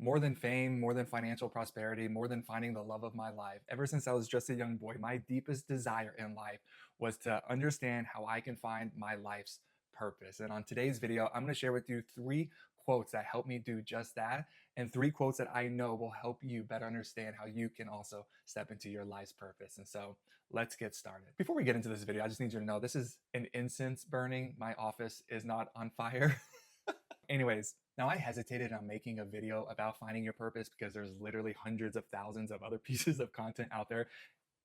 More than fame, more than financial prosperity, more than finding the love of my life, ever since I was just a young boy, my deepest desire in life was to understand how I can find my life's purpose. And on today's video, I'm going to share with you 3 quotes that help me do just that, and 3 quotes that I know will help you better understand how you can also step into your life's purpose. And so let's get started. Before we get into this video, I just need you to know this is an incense burning. My office is not on fire. Anyways, now I hesitated on making a video about finding your purpose because there's literally hundreds of thousands of other pieces of content out there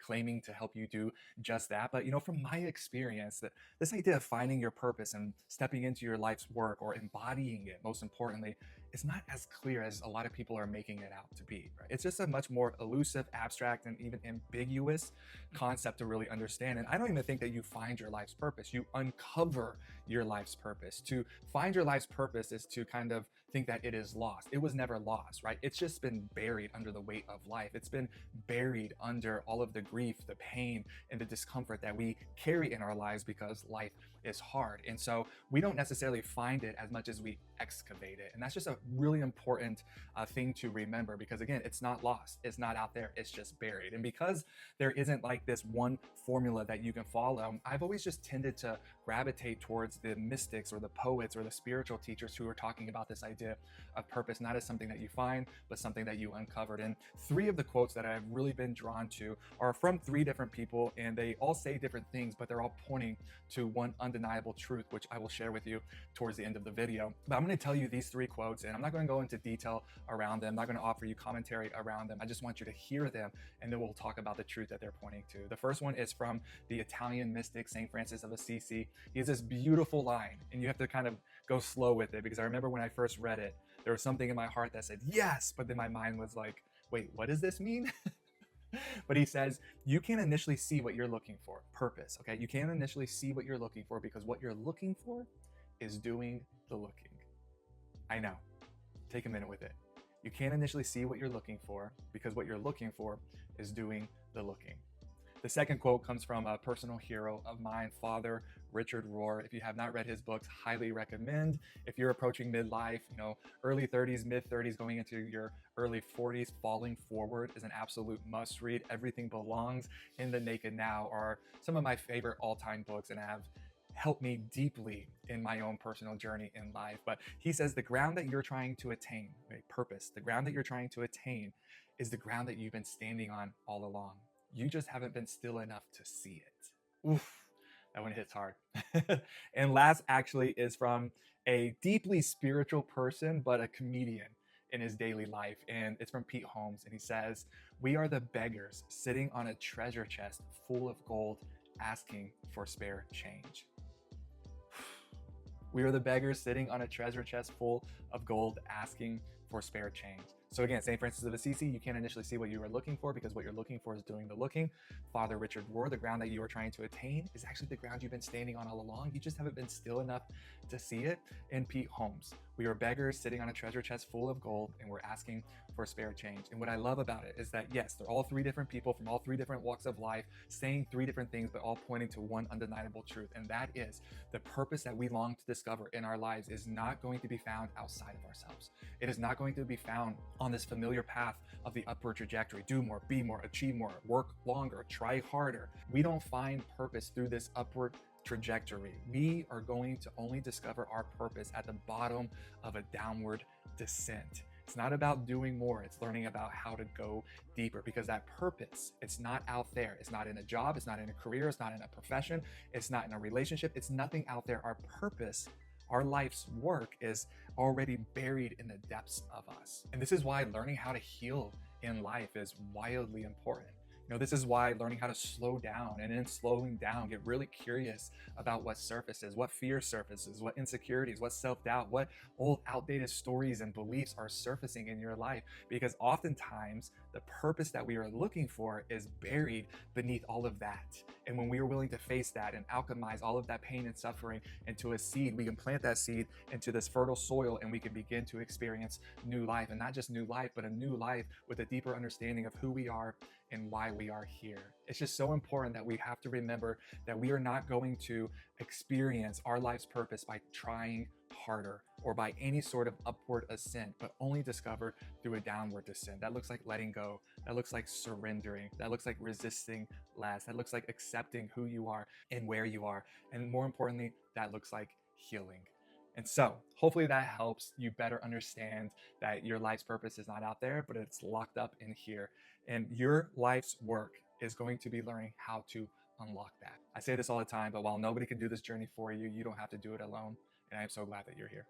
claiming to help you do just that. But from my experience, that this idea of finding your purpose and stepping into your life's work or embodying it, most importantly, is not as clear as a lot of people are making it out to be. Right? It's just a much more elusive, abstract, and even ambiguous concept to really understand. And I don't even think that you find your life's purpose. You uncover your life's purpose. To find your life's purpose is to kind of think that it is lost. It was never lost, right? It's just been buried under the weight of life. It's been buried under all of the grief, the pain, and the discomfort that we carry in our lives because life is hard. And so we don't necessarily find it as much as we excavate it. And that's just a really important thing to remember, because again, it's not lost. It's not out there. It's just buried. And because there isn't like this one formula that you can follow, I've always just tended to gravitate towards the mystics or the poets or the spiritual teachers who are talking about this idea of purpose, not as something that you find, but something that you uncovered. And 3 of the quotes that I've really been drawn to are from 3 different people, and they all say different things, but they're all pointing to one undeniable truth, which I will share with you towards the end of the video. But I'm going to tell you these 3 quotes, and I'm not going to go into detail around them. I'm not going to offer you commentary around them. I just want you to hear them, and then we'll talk about the truth that they're pointing to. The first one is from the Italian mystic, St. Francis of Assisi. He has this beautiful line, and you have to kind of go slow with it, because I remember when I first read it, there was something in my heart that said, yes, but then my mind was like, wait, what does this mean? But he says, you can't initially see what you're looking for. Purpose, okay? You can't initially see what you're looking for because what you're looking for is doing the looking. I know. Take a minute with it. You can't initially see what you're looking for because what you're looking for is doing the looking. The second quote comes from a personal hero of mine, Father Richard Rohr. If you have not read his books, highly recommend. If you're approaching midlife, early 30s, mid 30s, going into your early 40s, Falling Forward is an absolute must read. Everything Belongs in the Naked Now are some of my favorite all-time books and have helped me deeply in my own personal journey in life. But he says the ground that you're trying to attain, purpose, the ground that you're trying to attain is the ground that you've been standing on all along. You just haven't been still enough to see it. Oof, that one hits hard. And last actually is from a deeply spiritual person, but a comedian in his daily life. And it's from Pete Holmes. And he says, we are the beggars sitting on a treasure chest full of gold, asking for spare change. We are the beggars sitting on a treasure chest full of gold, asking for spare change. So again, St. Francis of Assisi, you can't initially see what you are looking for because what you're looking for is doing the looking. Father Richard Rohr, the ground that you are trying to attain is actually the ground you've been standing on all along. You just haven't been still enough to see it. And Pete Holmes, we are beggars sitting on a treasure chest full of gold, and we're asking for spare change. And what I love about it is that, yes, they're all 3 different people from all 3 different walks of life, saying 3 different things, but all pointing to one undeniable truth. And that is the purpose that we long to discover in our lives is not going to be found outside of ourselves. It is not going to be found on this familiar path of the upward trajectory. Do more, be more, achieve more, work longer, try harder. We don't find purpose through this upward trajectory. We are going to only discover our purpose at the bottom of a downward descent. It's not about doing more. It's learning about how to go deeper, because that purpose, it's not out there. It's not in a job. It's not in a career. It's not in a profession. It's not in a relationship. It's nothing out there. Our purpose, our life's work is already buried in the depths of us. And this is why learning how to heal in life is wildly important. This is why learning how to slow down, and in slowing down, get really curious about what surfaces, what fear surfaces, what insecurities, what self-doubt, what old outdated stories and beliefs are surfacing in your life. Because oftentimes the purpose that we are looking for is buried beneath all of that. And when we are willing to face that and alchemize all of that pain and suffering into a seed, we can plant that seed into this fertile soil, and we can begin to experience new life. And not just new life, but a new life with a deeper understanding of who we are and why we are here. It's just so important that we have to remember that we are not going to experience our life's purpose by trying harder or by any sort of upward ascent, but only discovered through a downward descent. That looks like letting go. That looks like surrendering. That looks like resisting less. That looks like accepting who you are and where you are. And more importantly, that looks like healing. And so hopefully that helps you better understand that your life's purpose is not out there, but it's locked up in here. And your life's work is going to be learning how to unlock that. I say this all the time, but while nobody can do this journey for you, you don't have to do it alone. And I am so glad that you're here.